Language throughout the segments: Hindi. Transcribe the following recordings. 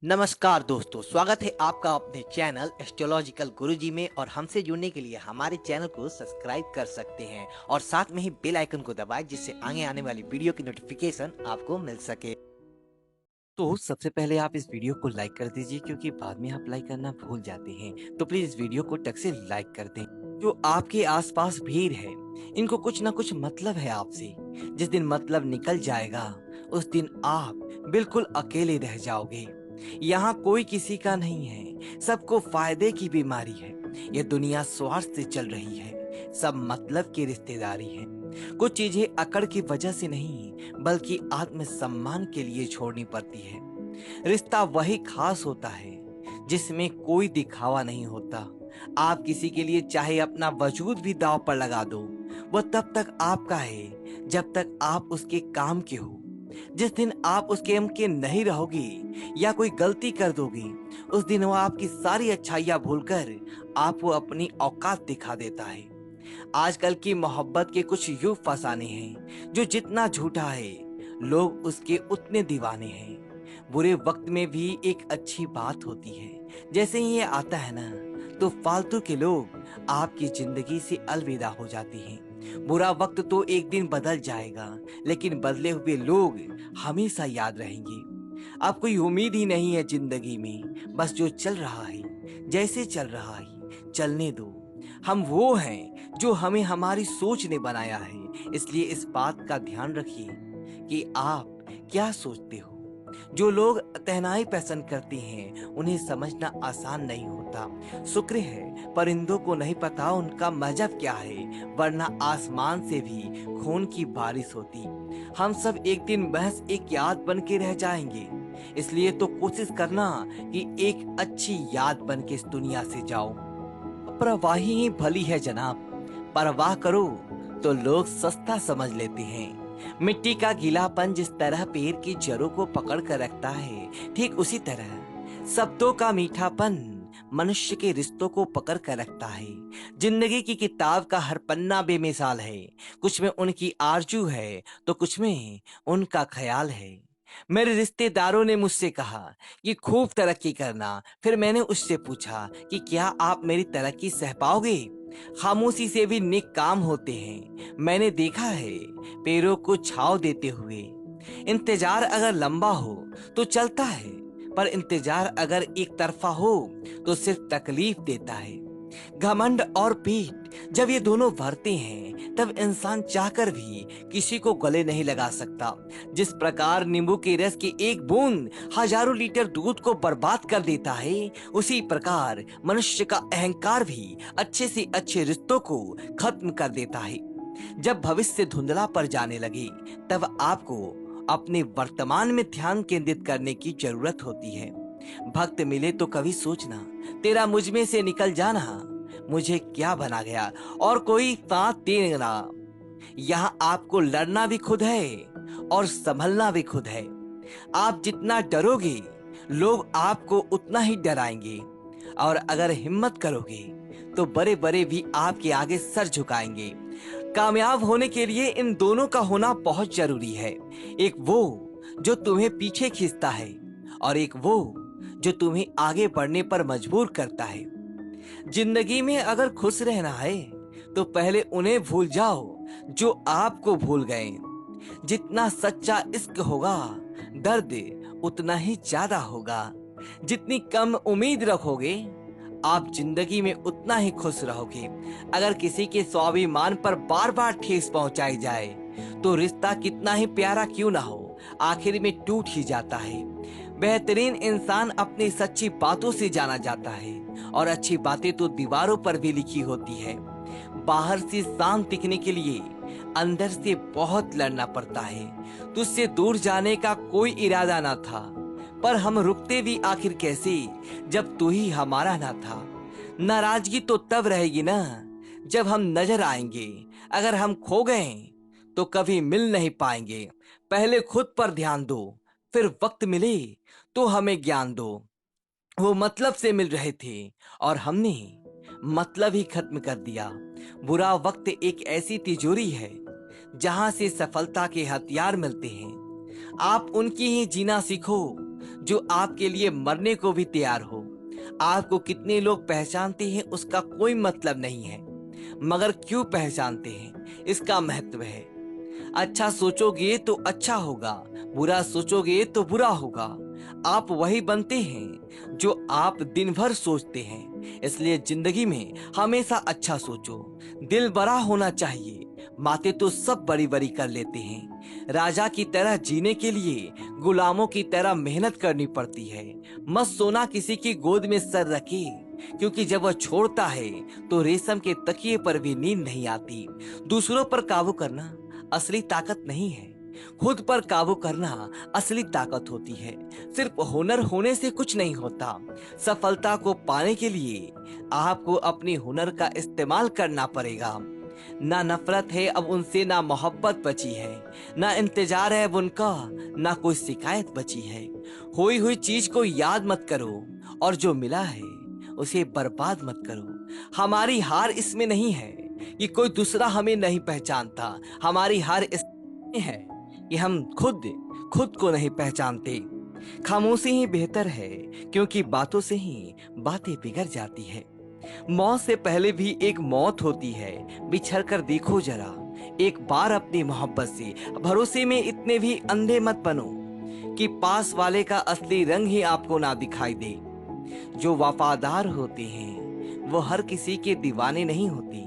नमस्कार दोस्तों, स्वागत है आपका अपने चैनल एस्ट्रोलॉजिकल गुरुजी में। और हमसे जुड़ने के लिए हमारे चैनल को सब्सक्राइब कर सकते हैं और साथ में ही बेल आइकन को दबाएं, जिससे आगे आने वाली वीडियो की नोटिफिकेशन आपको मिल सके। तो सबसे पहले आप इस वीडियो को लाइक कर दीजिए, क्योंकि बाद में आप लाइक करना भूल जाते हैं। तो प्लीज इस वीडियो को टक से लाइक कर दें। जो आपके आसपास भीड़ है, इनको कुछ ना कुछ मतलब है आपसे। जिस दिन मतलब निकल जाएगा, उस दिन आप बिल्कुल अकेले रह जाओगे। यहाँ कोई किसी का नहीं है, सबको फायदे की बीमारी है। ये दुनिया स्वार्थ से चल रही है, सब मतलब की रिश्तेदारी है। कुछ चीजें अकड़ की वजह से नहीं, बल्कि आत्मसम्मान के लिए छोड़नी पड़ती है। रिश्ता वही खास होता है जिसमें कोई दिखावा नहीं होता। आप किसी के लिए चाहे अपना वजूद भी दांव पर लगा दो, वह तब तक आपका है जब तक आप उसके काम के हो। जिस दिन आप उसके काम के नहीं रहोगे या कोई गलती कर दोगे, उस दिन वो आपकी सारी अच्छाइयां भूलकर आपको अपनी औकात दिखा देता है। आजकल की मोहब्बत के कुछ यूं फसाने हैं, जो जितना झूठा है लोग उसके उतने दीवाने हैं। बुरे वक्त में भी एक अच्छी बात होती है। जैसे ही ये आता है ना, तो फालतू के लोग आपकी जिंदगी से अलविदा हो जाते हैं। बुरा वक्त तो एक दिन बदल जाएगा, लेकिन बदले हुए लोग हमेशा याद रहेंगे। अब कोई उम्मीद ही नहीं है जिंदगी में, बस जो चल रहा है जैसे चल रहा है चलने दो। हम वो हैं जो हमें हमारी सोच ने बनाया है, इसलिए इस बात का ध्यान रखिए कि आप क्या सोचते हो। जो लोग तन्हाई पसंद करते हैं, उन्हें समझना आसान नहीं होता। शुक्र है परिंदों को नहीं पता उनका मजहब क्या है, वरना आसमान से भी खून की बारिश होती। हम सब एक दिन महज एक याद बन के रह जाएंगे, इसलिए तो कोशिश करना कि एक अच्छी याद बन के इस दुनिया से जाओ। परवाही ही भली है जनाब, परवाह करो तो लोग सस्ता समझ लेते हैं। मिट्टी का गीलापन जिस तरह पेड़ की जड़ों को पकड़ कर रखता है, ठीक उसी तरह शब्दों का मीठापन मनुष्य के रिश्तों को पकड़ कर रखता है। जिंदगी की किताब का हर पन्ना बेमिसाल है, कुछ में उनकी आरजू है तो कुछ में उनका ख्याल है। मेरे रिश्तेदारों ने मुझसे कहा कि खूब तरक्की करना, फिर मैंने उससे पूछा कि क्या आप मेरी तरक्की सह पाओगे। खामोशी से भी नेक काम होते हैं, मैंने देखा है पेड़ों को छांव देते हुए। इंतजार अगर लंबा हो तो चलता है, पर इंतजार अगर एक तरफा हो तो सिर्फ तकलीफ देता है। घमंड और पीठ जब ये दोनों भरते हैं, तब इंसान चाहकर भी किसी को गले नहीं लगा सकता। जिस प्रकार नींबू के रस की एक बूंद हजारों लीटर दूध को बर्बाद कर देता है, उसी प्रकार मनुष्य का अहंकार भी अच्छे से अच्छे रिश्तों को खत्म कर देता है। जब भविष्य धुंधला पड़ जाने लगे, तब आपको अपने वर्तमान में ध्यान केंद्रित करने की जरूरत होती है। भक्त मिले तो कभी सोचना, तेरा मुझ में से निकल जाना मुझे क्या बना गया, और कोई साथ देना। यहाँ आपको लड़ना भी खुद है और संभलना भी खुद है। आप जितना डरोगे, लोग आपको उतना ही डराएंगे, और अगर हिम्मत करोगे तो बड़े बड़े भी आपके आगे सर झुकाएंगे। कामयाब होने के लिए इन दोनों का होना बहुत जरूरी है। एक वो जो तुम्हें पीछे खींचता है, और एक वो जो तुम्हें आगे बढ़ने पर मजबूर करता है। जिंदगी में अगर खुश रहना है, तो पहले उन्हें भूल जाओ जो आपको भूल गए। जितना सच्चा इश्क होगा, दर्द उतना ही ज्यादा होगा। जितनी कम उम्मीद रखोगे, आप जिंदगी में उतना ही खुश रहोगे। अगर किसी के स्वाभिमान पर बार बार ठेस पहुंचाई जाए, तो रिश्ता कितना ही प्यारा क्यों ना हो, आखिर में टूट ही जाता है। बेहतरीन इंसान अपनी सच्ची बातों से जाना जाता है, और अच्छी बातें तो दीवारों पर भी लिखी होती है। बाहर से शांत दिखने के लिए अंदर से बहुत लड़ना पड़ता है। तुझसे दूर जाने का कोई इरादा ना था, पर हम रुकते भी आखिर कैसे, जब तू ही हमारा ना था। नाराजगी तो तब रहेगी ना, जब हम नजर आएंगे। अगर हम खो गए तो कभी मिल नहीं पाएंगे। पहले खुद पर ध्यान दो, फिर वक्त मिले तो हमें ज्ञान दो। वो मतलब से मिल रहे थे, और हमने मतलब ही खत्म कर दिया। बुरा वक्त एक ऐसी तिजोरी है जहां से सफलता के हथियार मिलते हैं। आप उनकी ही जीना सीखो जो आपके लिए मरने को भी तैयार हो। आपको कितने लोग पहचानते हैं उसका कोई मतलब नहीं है, मगर क्यों पहचानते हैं इसका महत्व है। अच्छा सोचोगे तो अच्छा होगा, बुरा सोचोगे तो बुरा होगा। आप वही बनते हैं जो आप दिन भर सोचते हैं। इसलिए जिंदगी में हमेशा अच्छा सोचो। दिल बड़ा होना चाहिए। बातें तो सब बड़ी बड़ी कर लेते हैं। राजा की तरह जीने के लिए गुलामों की तरह मेहनत करनी पड़ती है। मत सोना किसी की गोद में सर रखे, क्योंकि जब वह छोड़ता है तो रेशम के तकिए पर भी नींद नहीं आती। दूसरों पर काबू करना असली ताकत नहीं है, खुद पर काबू करना असली ताकत होती है। सिर्फ हुनर होने से कुछ नहीं होता। सफलता को पाने के लिए आपको अपने हुनर का इस्तेमाल करना पड़ेगा। ना नफरत है अब उनसे, ना मोहब्बत बची है, ना इंतजार है अब उनका, ना कोई शिकायत बची है। खोई हुई चीज को याद मत करो और जो मिला है उसे बर्बाद मत करो। हमारी हार इसमें नहीं है कि कोई दूसरा हमें नहीं पहचानता। हमारी हार इसमें है कि हम खुद खुद को नहीं पहचानते। खामोशी ही बेहतर है, क्योंकि बातों से ही बातें बिगड़ जाती है। मौत से पहले भी एक मौत होती है, बिछड़ कर देखो जरा एक बार अपनी मोहब्बत से। भरोसे में इतने भी अंधे मत बनो कि पास वाले का असली रंग ही आपको ना दिखाई दे। जो वफादार होते हैं वो हर किसी के दीवाने नहीं होते।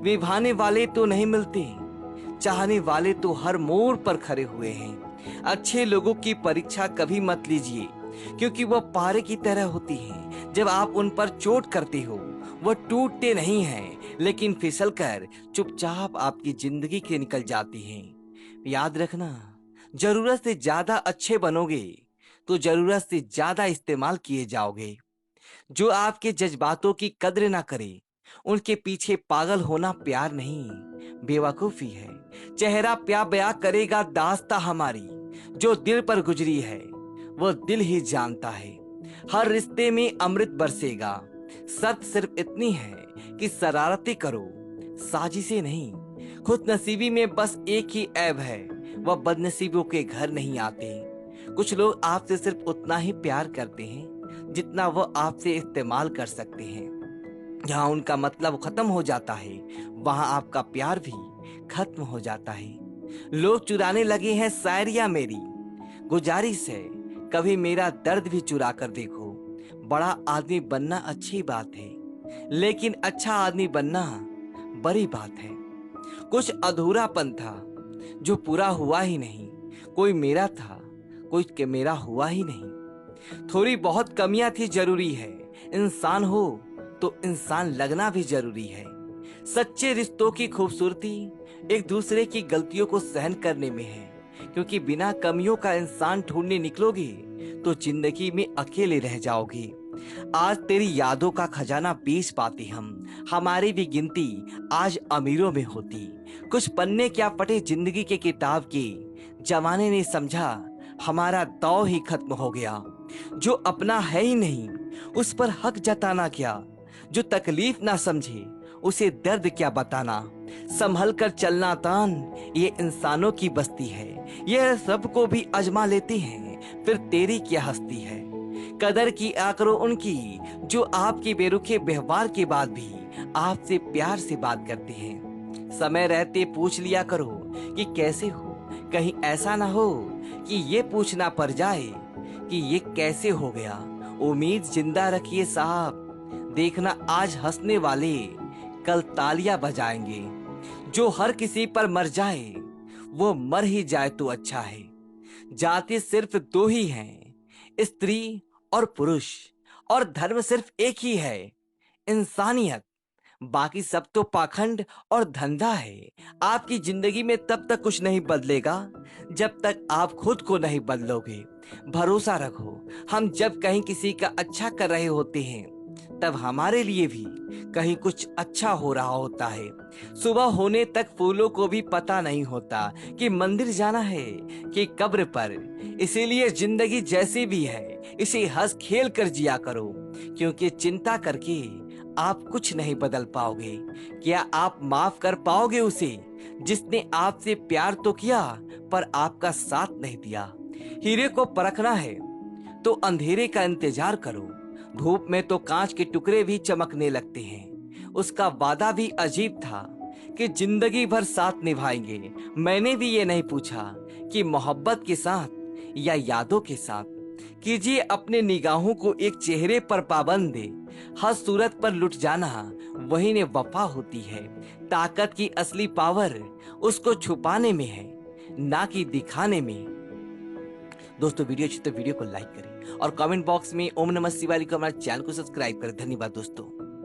विभाने वाले तो नहीं मिलते, चाहने वाले तो हर मोड़ पर खड़े हुए हैं। अच्छे लोगों की परीक्षा कभी मत लीजिए, क्योंकि वह पारे की तरह होती हैं। जब आप उन पर चोट करते हो वह टूटते नहीं हैं, लेकिन फिसलकर चुपचाप आपकी जिंदगी के निकल जाती हैं। याद रखना, जरूरत से ज्यादा अच्छे बनोगे तो जरूरत से ज्यादा इस्तेमाल किए जाओगे। जो आपके जज्बातों की कद्र ना करे उनके पीछे पागल होना प्यार नहीं, बेवकूफी है। चेहरा प्यार बयां करेगा दास्ता हमारी, जो दिल पर गुजरी है वो दिल ही जानता है। हर रिश्ते में अमृत बरसेगा, शर्त सिर्फ इतनी है कि शरारती करो, साजिशें नहीं। खुद नसीबी में बस एक ही ऐब है, वह बदनसीबों के घर नहीं आते। कुछ लोग आपसे सिर्फ उतना ही प्यार करते हैं जितना वह आपसे इस्तेमाल कर सकते हैं। जहां उनका मतलब खत्म हो जाता है वहां आपका प्यार भी खत्म हो जाता है। लोग चुराने लगे हैं शायरियां मेरी, गुजारिश है कभी मेरा दर्द भी चुरा कर देखो। बड़ा आदमी बनना अच्छी बात है, लेकिन अच्छा आदमी बनना बड़ी बात है। कुछ अधूरापन था जो पूरा हुआ ही नहीं। कोई मेरा था, कोई के मेरा हुआ ही नहीं। थोड़ी बहुत कमियां थी, जरूरी है। इंसान हो तो इंसान लगना भी जरूरी है। सच्चे रिश्तों की खूबसूरती एक दूसरे की गलतियों को सहन करने में है, क्योंकि बिना कमियों का इंसान ढूंढने निकलोगे तो जिंदगी में अकेले रह जाओगे। आज तेरी यादों का खजाना बेच पाते हम, हमारी भी गिनती आज अमीरों में होती। कुछ पन्ने क्या पटे जिंदगी के किताब के, जमाने ने समझा हमारा दौर ही खत्म हो गया। जो अपना है ही नहीं उस पर हक जताना क्या, जो तकलीफ ना समझे उसे दर्द क्या बताना। संभल कर चलना तान ये इंसानों की बस्ती है, ये सबको भी अजमा लेते हैं, फिर तेरी क्या हस्ती है। कदर की करो उनकी जो आपके बेरुखे व्यवहार के बाद भी आपसे प्यार से बात करते हैं। समय रहते पूछ लिया करो कि कैसे हो, कहीं ऐसा ना हो कि ये पूछना पड़ जाए कि ये कैसे हो गया। उम्मीद जिंदा रखिए साहब, देखना आज हंसने वाले कल तालियां बजाएंगे। जो हर किसी पर मर जाए वो मर ही जाए तो अच्छा है। जाति सिर्फ दो ही हैं, स्त्री और पुरुष, और धर्म सिर्फ एक ही है, इंसानियत। बाकी सब तो पाखंड और धंधा है। आपकी जिंदगी में तब तक कुछ नहीं बदलेगा जब तक आप खुद को नहीं बदलोगे। भरोसा रखो, हम जब कहीं किसी का अच्छा कर रहे होते हैं तब हमारे लिए भी कहीं कुछ अच्छा हो रहा होता है। सुबह होने तक फूलों को भी पता नहीं होता कि मंदिर जाना है कि कब्र पर। इसीलिए जिंदगी जैसी भी है इसे हंस खेल कर जिया करो, क्योंकि चिंता करके आप कुछ नहीं बदल पाओगे। क्या आप माफ कर पाओगे उसे जिसने आपसे प्यार तो किया पर आपका साथ नहीं दिया। हीरे को परखना है तो अंधेरे का इंतजार करो। धूप में तो कांच के टुकड़े भी चमकने लगते हैं। उसका वादा भी अजीब था कि जिंदगी भर साथ निभाएंगे। मैंने भी ये नहीं पूछा कि मोहब्बत के साथ या यादों के साथ। कीजिए अपने निगाहों को एक चेहरे पर पाबंद दे। हर सूरत पर लुट जाना वही ने वफा होती है। ताकत की असली पावर उसको छुपाने में है, ना कि दिखाने में। दोस्तों वीडियो अच्छी तो वीडियो को लाइक करें और कमेंट बॉक्स में ओम नमः शिवाय लिखकर हमारे चैनल को सब्सक्राइब करें। धन्यवाद दोस्तों।